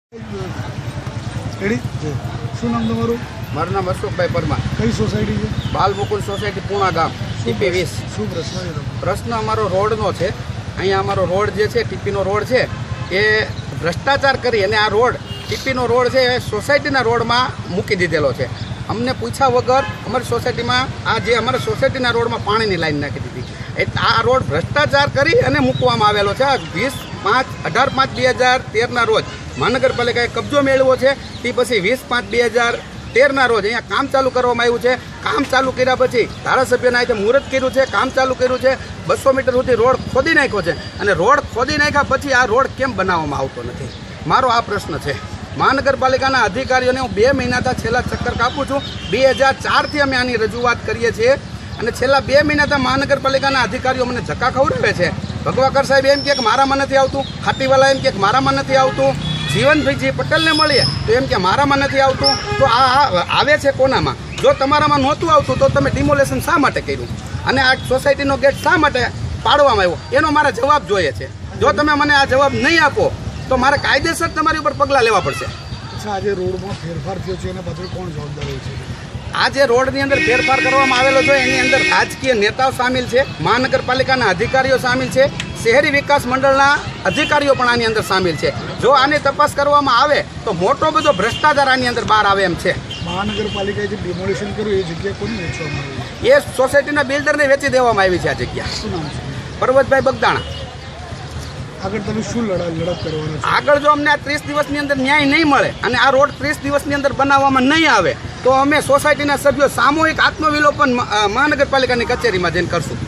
શું નામ તમારું? મારું નામ અશોકભાઈ પરમાર. કઈ સોસાયટી છે? બાલમુકુંદ સોસાયટી પૂણા ગામ ટીપી 20. શું પ્રશ્ન છે તમારો? પ્રશ્ન અમારો રોડનો છે. અહીંયા અમારો રોડ જે છે ટીપીનો રોડ છે એ ભ્રષ્ટાચાર કરી અને આ રોડ ટીપીનો રોડ છે એ સોસાયટીના રોડમાં મૂકી દીધેલો છે. અમને પૂછ્યા વગર અમારી સોસાયટીમાં આ જે અમારા સોસાયટીના રોડમાં પાણીની લાઈન નાખી દીધી. એટલે આ રોડ ભ્રષ્ટાચાર કરી અને મૂકવામાં આવેલો છે. 18/5/2013ના રોજ મહાનગરપાલિકાએ કબજો મેળવ્યો છે. તે પછી 20/5/2013ના રોજ અહીંયા કામ ચાલુ કરવામાં આવ્યું છે. કામ ચાલુ કર્યા પછી ધારાસભ્યના આજે મુહૂર્ત કર્યું છે, કામ ચાલુ કર્યું છે. 200 મીટર સુધી રોડ ખોદી નાખ્યો છે અને રોડ ખોદી નાખ્યા પછી આ રોડ કેમ બનાવવામાં આવતો નથી? મારો આ પ્રશ્ન છે. મહાનગરપાલિકાના અધિકારીઓને હું 2 મહિનાથી છેલ્લા ચક્કર કાપું છું. 2004થી અમે આની રજૂઆત કરીએ છીએ અને છેલ્લા 2 મહિનાથી મહાનગરપાલિકાના અધિકારીઓ મને ધક્કા ખવડાવે છે. ભગવાકર સાહેબ એમ કહે કે મારામાં નથી આવતું, ખાતીવાલા એમ કહે કે મારામાં નથી આવતું, જીવનભાઈજી પટેલને મળીએ તો એમ કે મારામાં નથી આવતું. તો આ આવે છે કોનામાં? જો તમારામાં નહોતું આવતું તો તમે ડિમોલેશન શા માટે કર્યું અને આ સોસાયટીનો ગેટ શા માટે પાડવામાં આવ્યો? એનો મારે જવાબ જોઈએ છે. જો તમે મને આ જવાબ નહીં આપો તો મારે કાયદેસર તમારી ઉપર પગલાં લેવા પડશે. અચ્છા, આજે રોડમાં ફેરફાર થયો છે એના પાછળ કોણ જવાબદાર હોય છે? આ જે રોડની અંદર ફેરફાર કરવામાં આવેલો છે એની અંદર રાજકીય નેતાઓ સામેલ છે, મહાનગરપાલિકાના અધિકારીઓ સામેલ છે, શહેરી વિકાસ મંડળના અધિકારીઓ પણ આની અંદર સામેલ છે. જો આની તપાસ કરવામાં આવે તો મોટો બધો ભ્રષ્ટાચાર આની અંદર બહાર આવે એમ છે. મહાનગરપાલિકાએ જે ડિમોલિશન કર્યું એ જગ્યા કોને વેચવામાં આવી? એ સોસાયટીના બિલ્ડરને વેચી દેવામાં આવી છે આ જગ્યા. શું નામ છે? પર્વતભાઈ બગદાણા. આગળ તમે શું લડત કરવાના છો? આગળ જો અમને આ 30 દિવસની અંદર ન્યાય નહીં મળે અને આ રોડ 30 દિવસની અંદર બનાવવામાં નહીં આવે તો અમે સોસાયટીના સભ્યો સામૂહિક આત્મવિલોપન મહાનગરપાલિકાની કચેરીમાં જઈને કરશું.